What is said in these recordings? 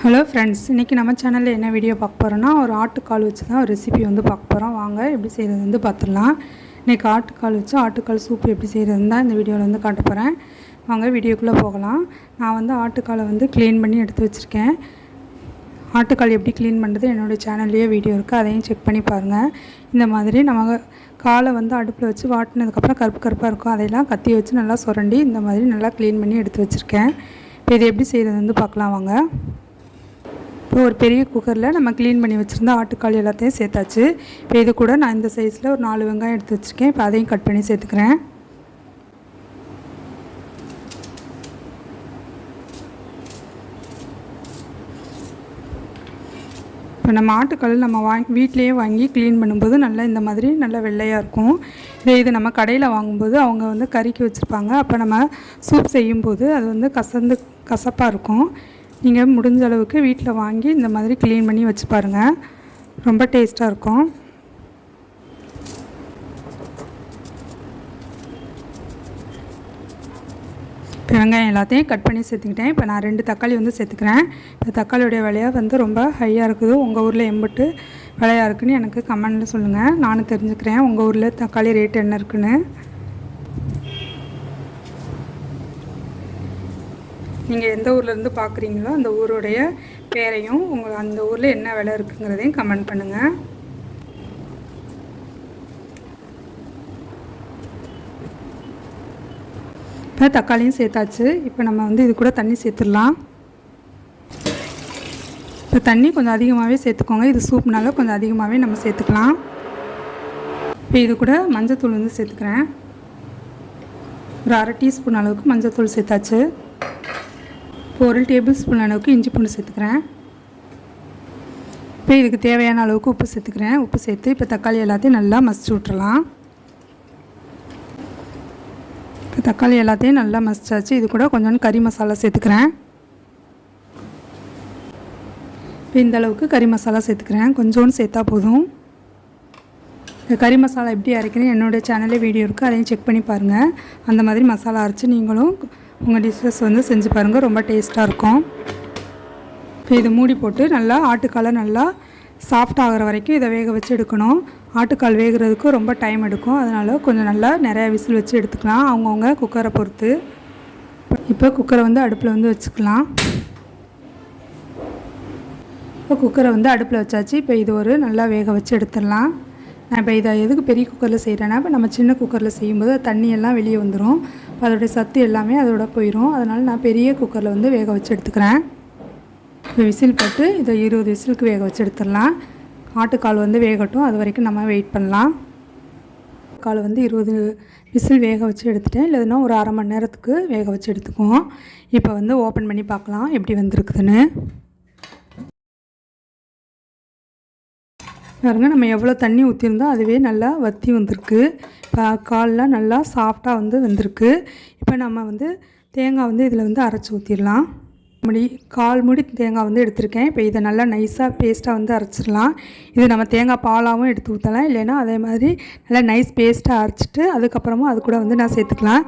Hello friends, இன்றைக்கி நம்ம சேனலில் என்ன வீடியோ பார்க்க போகிறோன்னா ஒரு ஆட்டுக்கால் வச்சு தான் ஒரு ரெசிபி வந்து பார்க்க போகிறோம். வாங்க எப்படி செய்கிறது வந்து பார்த்துடலாம். இன்றைக்கி ஆட்டுக்கால் வச்சு ஆட்டுக்கால் சூப் எப்படி செய்கிறதுன்னு தான் இந்த வீடியோவில் வந்து காட்ட போகிறேன். வாங்க வீடியோக்குள்ளே போகலாம். நான் வந்து ஆட்டுக்காலை வந்து க்ளீன் பண்ணி எடுத்து வச்சுருக்கேன். ஆட்டுக்கால் எப்படி க்ளீன் பண்ணுறது என்னோடய சேனல்லையே வீடியோ இருக்குது, அதையும் செக் பண்ணி பாருங்கள். இந்த மாதிரி நம்ம காலை வந்து அடுப்பில் வச்சு வாட்டினதுக்கப்புறம் கருப்பு கருப்பாக இருக்கும், அதையெல்லாம் கத்தி வச்சு நல்லா சுரண்டி இந்த மாதிரி நல்லா க்ளீன் பண்ணி எடுத்து வச்சுருக்கேன். இப்போ இதை எப்படி செய்கிறது வந்து பார்க்கலாம் வாங்க. இப்போ ஒரு பெரிய குக்கரில் நம்ம க்ளீன் பண்ணி வச்சுருந்த ஆட்டுக்கால் எல்லாத்தையும் சேர்த்தாச்சு. இப்போ இது கூட நான் இந்த சைஸில் ஒரு 4 வெங்காயம் எடுத்து வச்சுருக்கேன். இப்போ அதையும் கட் பண்ணி சேர்த்துக்கிறேன். இப்போ நம்ம ஆட்டுக்கால் நம்ம வீட்டிலையே வாங்கி க்ளீன் பண்ணும்போது நல்லா இந்த மாதிரி நல்லா வெள்ளையாக இருக்கும். இது நம்ம கடையில் வாங்கும்போது அவங்க வந்து கறிக்கு வச்சுருப்பாங்க. அப்போ நம்ம சூப் செய்யும்போது அது வந்து கசப்பாக இருக்கும். நீங்கள் முடிஞ்ச அளவுக்கு வீட்டில் வாங்கி இந்த மாதிரி க்ளீன் பண்ணி வச்சு பாருங்கள், ரொம்ப டேஸ்ட்டாக இருக்கும். இப்போ வெங்காயம் எல்லாத்தையும் கட் பண்ணி சேர்த்துக்கிட்டேன். இப்போ நான் 2 தக்காளி வந்து சேர்த்துக்கிறேன். இந்த தக்காளியோடைய விலையை வந்து ரொம்ப ஹையாக இருக்குது. உங்கள் ஊரில் எம்பிட்டு விலையாக இருக்குதுன்னு எனக்கு கமெண்டில் சொல்லுங்கள், நானும் தெரிஞ்சுக்கிறேன் உங்கள் ஊரில் தக்காளி ரேட் என்ன இருக்குன்னு. நீங்கள் எந்த ஊர்லேருந்து பார்க்குறீங்களோ அந்த ஊருடைய பேரையும் அந்த ஊரில் என்ன விலை இருக்குங்கிறதையும் கமெண்ட் பண்ணுங்கள். இப்போ தக்காளியும் சேர்த்தாச்சு. இப்போ நம்ம வந்து இது கூட தண்ணி சேர்த்துடலாம். இப்போ தண்ணி கொஞ்சம் அதிகமாகவே சேர்த்துக்கோங்க, இது சூப்னால கொஞ்சம் அதிகமாகவே நம்ம சேர்த்துக்கலாம். இப்போ இது கூட மஞ்சத்தூள் வந்து சேர்த்துக்கிறேன். ஒரு 1/2 டீஸ்பூன் அளவுக்கு மஞ்சத்தூள் சேர்த்தாச்சு. இப்போ 1 டேபிள் ஸ்பூன் அளவுக்கு இஞ்சி பூண்டு சேர்த்துக்கிறேன். இப்போ இதுக்கு தேவையான அளவுக்கு உப்பு சேர்த்துக்கிறேன். உப்பு சேர்த்து இப்போ தக்காளி எல்லாத்தையும் நல்லா மசிச்சு விட்டுறலாம். இப்போ தக்காளி எல்லாத்தையும் நல்லா மசிச்சாச்சு. இது கூட கொஞ்சம் கறி மசாலா சேர்த்துக்கிறேன். இப்போ இந்த அளவுக்கு கறி மசாலா சேர்த்துக்கிறேன், கொஞ்சோன்னு சேர்த்தா போதும். இந்த கறி மசாலா எப்படி அரைக்கிறேன் என்னோடய சேனலில் வீடியோ இருக்குது, அதையும் செக் பண்ணி பாருங்கள். அந்த மாதிரி மசாலா அரைச்சி நீங்களும் உங்கள் டிஷ்ஷஸ் வந்து செஞ்சு பாருங்கள், ரொம்ப டேஸ்ட்டாக இருக்கும். இப்போ இதை மூடி போட்டு நல்லா ஆட்டுக்காலை நல்லா சாஃப்ட் ஆகிற வரைக்கும் இதை வேக வச்சு எடுக்கணும். ஆட்டுக்கால் வேகிறதுக்கு ரொம்ப டைம் எடுக்கும், அதனால் கொஞ்சம் நல்லா நிறையா விசில் வச்சு எடுத்துக்கலாம், அவங்கவுங்க குக்கரை பொறுத்து. இப்போ குக்கரை வந்து அடுப்பில் வந்து வச்சுக்கலாம். இப்போ குக்கரை வந்து அடுப்பில் வச்சாச்சு. இப்போ இது ஒரு நல்லா வேக வச்சு எடுத்துடலாம். நான் இப்போ இதை எதுக்கு பெரிய குக்கரில் செய்கிறேன்னா, இப்போ நம்ம சின்ன குக்கரில் செய்யும்போது தண்ணியெல்லாம் வெளியே வந்துடும், அதோடைய சத்து எல்லாமே அதோட போயிடும். அதனால் நான் பெரிய குக்கரில் வந்து வேக வச்சு எடுத்துக்கிறேன். இப்போ விசில் போட்டு இதை 20 விசிலுக்கு வேக வச்சு எடுத்துடலாம். ஆட்டுக்கால் வந்து வேகட்டும், அது வரைக்கும் நம்ம வெயிட் பண்ணலாம். கால் வந்து 20 விசில் வேக வச்சு எடுத்துட்டேன். இல்லைன்னா ஒரு 1/2 மணி நேரத்துக்கு வேக வச்சு எடுத்துக்குவோம். இப்போ வந்து ஓப்பன் பண்ணி பார்க்கலாம் எப்படி வந்திருக்குதுன்னு. பாருங்கள், நம்ம எவ்வளோ தண்ணி ஊற்றிருந்தோம் அதுவே நல்லா வற்றி வந்திருக்கு. இப்போ கால்லாம் நல்லா சாஃப்டாக வந்து வந்திருக்கு. இப்போ நம்ம வந்து தேங்காய் வந்து இதில் வந்து அரைச்சி ஊற்றிடலாம். 1/4 மூடி தேங்காய் வந்து எடுத்திருக்கேன். இப்போ இதை நல்லா நைஸாக பேஸ்ட்டாக வந்து அரைச்சிடலாம். இது நம்ம தேங்காய் பாலாகவும் எடுத்து ஊற்றலாம், இல்லைன்னா அதே மாதிரி நல்லா நைஸ் பேஸ்ட்டாக அரைச்சிட்டு அதுக்கப்புறமா அது கூட வந்து நான் சேர்த்துக்கலாம்.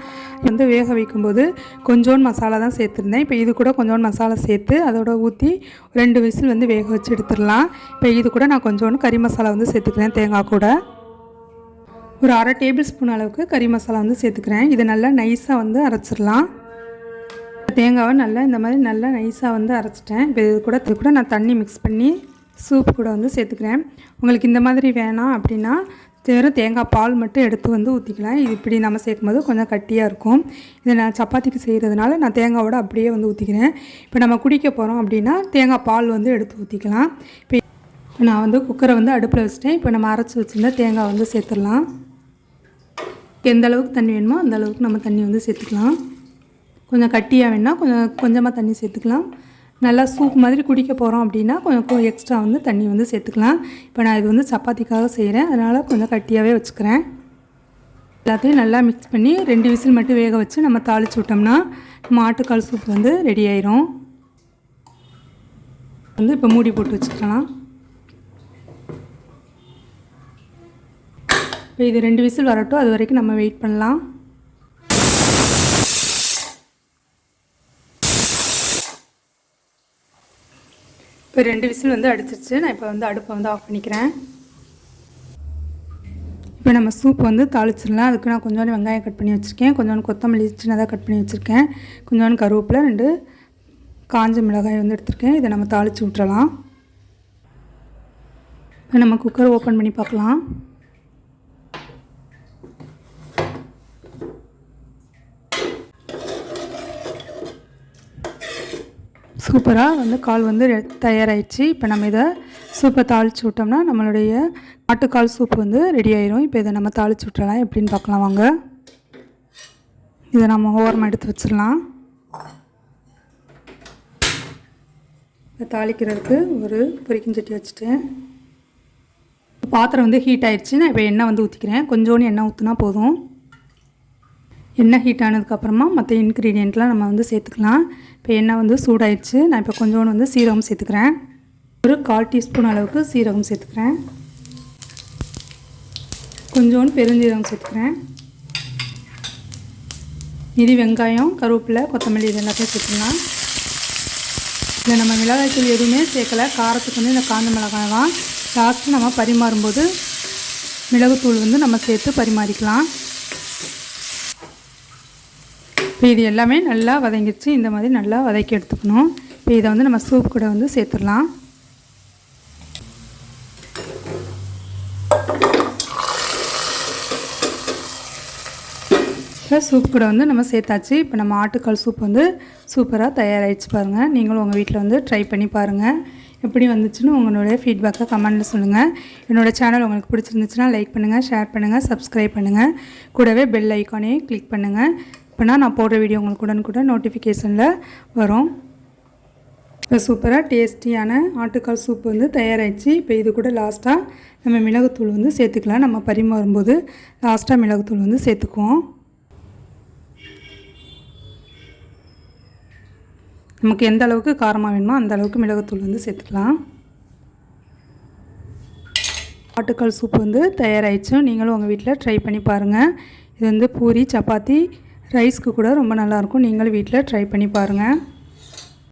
வந்து வேக வைக்கும்போது கொஞ்சோண்டு மசாலா தான் சேர்த்துருந்தேன். இப்போ இது கூட கொஞ்சோண்டு மசாலா சேர்த்து அதோட ஊற்றி 2 விசில் வந்து வேக வச்சு எடுத்துடலாம். இப்போ இது கூட நான் கொஞ்சோண்டு கறி மசாலா வந்து சேர்த்துக்கிறேன். தேங்காய் கூட ஒரு 1/2 டேபிள் ஸ்பூன் அளவுக்கு கறி மசாலா வந்து சேர்த்துக்கிறேன். இதை நல்லா நைஸாக வந்து அரைச்சிடலாம். தேங்காவை நல்லா இந்த மாதிரி நல்லா நைஸாக வந்து அரைச்சிட்டேன். இப்போ இது கூட நான் தண்ணி மிக்ஸ் பண்ணி சூப் கூட வந்து சேர்த்துக்கிறேன். உங்களுக்கு இந்த மாதிரி வேணாம் அப்படின்னா வெறும் தேங்காய் பால் மட்டும் எடுத்து வந்து ஊற்றிக்கலாம். இது இப்படி நம்ம சேர்க்கும்போது கொஞ்சம் கட்டியாக இருக்கும். இதை நான் சப்பாத்திக்கு செய்கிறதுனால நான் தேங்காவோட அப்படியே வந்து ஊற்றிக்கிறேன். இப்போ நம்ம குடிக்க போகிறோம் அப்படின்னா தேங்காய் பால் வந்து எடுத்து ஊற்றிக்கலாம். இப்போ நான் வந்து குக்கரை வந்து அடுப்பில் வச்சுட்டேன். இப்போ நம்ம அரைச்சி வச்சுருந்தா தேங்காய் வந்து சேர்த்துடலாம். எந்த அளவுக்கு தண்ணி வேணுமோ அந்த அளவுக்கு நம்ம தண்ணி வந்து சேர்த்துக்கலாம். கொஞ்சம் கட்டியாக வேணால் கொஞ்சமாக தண்ணி சேர்த்துக்கலாம். நல்லா சூப் மாதிரி குடிக்க போகிறோம் அப்படின்னா கொஞ்சம் எக்ஸ்ட்ரா வந்து தண்ணி வந்து சேர்த்துக்கலாம். இப்போ நான் இது வந்து சப்பாத்திக்காக செய்கிறேன், அதனால் கொஞ்சம் கட்டியாகவே வச்சுக்கிறேன். எல்லாத்தையும் நல்லா மிக்ஸ் பண்ணி 2 விசில் மட்டும் வேக வச்சு நம்ம தாளித்து விட்டோம்னா நம்ம ஆட்டுக்கால் சூப் வந்து ரெடி ஆயிரும். வந்து இப்போ மூடி போட்டு வச்சுக்கலாம். இப்போ இது 2 விசில் வரட்டும், அது வரைக்கும் நம்ம வெயிட் பண்ணலாம். இப்போ 2 விசில் வந்து அடிச்சிருச்சு. நான் இப்போ வந்து அடுப்பை வந்து ஆஃப் பண்ணிக்கிறேன். இப்போ நம்ம சூப் வந்து தாளிச்சிடலாம். அதுக்கு நான் கொஞ்சோண்டு வெங்காயம் கட் பண்ணி வச்சுருக்கேன், கொஞ்சோண்டு கொத்தமல்லி சின்னதாக கட் பண்ணி வச்சுருக்கேன், கொஞ்சோண்டு கருவேப்பிலை, 2 காஞ்ச மிளகாய் வந்து எடுத்துருக்கேன். இதை நம்ம தாளித்து விட்டுறலாம். இப்போ நம்ம குக்கர் ஓப்பன் பண்ணி பார்க்கலாம். சூப்பராக வந்து கால் வந்து தயாராகிடுச்சு. இப்போ நம்ம இதை சூப்பை தாளித்து விட்டோம்னா நம்மளுடைய ஆட்டுக்கால் சூப் வந்து ரெடி ஆயிரும். இப்போ இதை நம்ம தாளித்து விட்டுறலாம். எப்படின்னு பார்க்கலாம் வாங்க. இதை நம்ம ஓரமாக எடுத்து வச்சிடலாம். இதை தாளிக்கிறதுக்கு ஒரு பொரிக்கும் சட்டி வச்சுட்டேன். பாத்திரம் வந்து ஹீட் ஆகிடுச்சு. நான் இப்போ எண்ணெய் வந்து ஊற்றிக்கிறேன். கொஞ்சோண்டு எண்ணெய் ஊற்றினா போதும். எண்ணெய் ஹீட் ஆனதுக்கப்புறமா மற்ற இன்க்ரீடியண்ட்லாம் நம்ம வந்து சேர்த்துக்கலாம். இப்போ எண்ணெய் வந்து சூடாயிடுச்சு. நான் இப்போ கொஞ்சோண்டு வந்து சீரகம் சேர்த்துக்கிறேன். ஒரு 1/4 டீஸ்பூன் அளவுக்கு சீரகம் சேர்த்துக்கிறேன். கொஞ்சோண்டு பெருஞ்சீரகம் சேர்த்துக்கிறேன். மீதி வெங்காயம், கருவேப்பிலை, கொத்தமல்லி இது எல்லாத்தையும் சேர்த்துக்கலாம். இதில் நம்ம மிளகாய்த்தூள் எதுவுமே சேர்க்கலை. காரத்துக்கு வந்து இந்த காஞ்ச மிளகாய் தான். லாஸ்ட்டு நம்ம பரிமாறும்போது மிளகுத்தூள் வந்து நம்ம சேர்த்து பரிமாறிக்கலாம். இப்போ இது எல்லாமே நல்லா வதங்கிடுச்சு. இந்த மாதிரி நல்லா வதக்கி எடுத்துக்கணும். இப்போ இதை வந்து நம்ம சூப் கூட வந்து சேர்த்துடலாம். இப்போ சூப் கூட வந்து நம்ம சேர்த்தாச்சு. இப்போ நம்ம ஆட்டுக்கால் சூப் வந்து சூப்பராக தயாராகிடுச்சு பாருங்கள். நீங்களும் உங்கள் வீட்டில் வந்து ட்ரை பண்ணி பாருங்கள். எப்படி வந்துச்சுன்னு உங்களுடைய ஃபீட்பேக்கை கமெண்ட்டில் சொல்லுங்கள். என்னோடய சேனல் உங்களுக்கு பிடிச்சிருந்துச்சுன்னா லைக் பண்ணுங்கள், ஷேர் பண்ணுங்கள், சப்ஸ்கிரைப் பண்ணுங்கள். கூடவே பெல் ஐக்கானையும் கிளிக் பண்ணுங்கள். இப்போனா நான் போடுற வீடியோ உங்களுக்கு உடனுக்குடன் நோட்டிஃபிகேஷனில் வரும். இப்போ சூப்பராக டேஸ்டியான ஆட்டுக்கால் சூப் வந்து தயாராகிடுச்சு. இப்போ இது கூட லாஸ்ட்டாக நம்ம மிளகுத்தூள் வந்து சேர்த்துக்கலாம். நம்ம பரிமாறும்போது லாஸ்ட்டாக மிளகுத்தூள் வந்து சேர்த்துக்குவோம். நமக்கு எந்த அளவுக்கு காரமாக வேணுமோ அந்த அளவுக்கு மிளகுத்தூள் வந்து சேர்த்துக்கலாம். ஆட்டுக்கால் சூப் வந்து தயாராகிடுச்சு. நீங்களும் உங்கள் வீட்டில் ட்ரை பண்ணி பாருங்கள். இது வந்து பூரி, சப்பாத்தி, ரைஸ்க்கு கூட ரொம்ப நல்லாயிருக்கும். நீங்களும் வீட்டில் ட்ரை பண்ணி பாருங்கள்.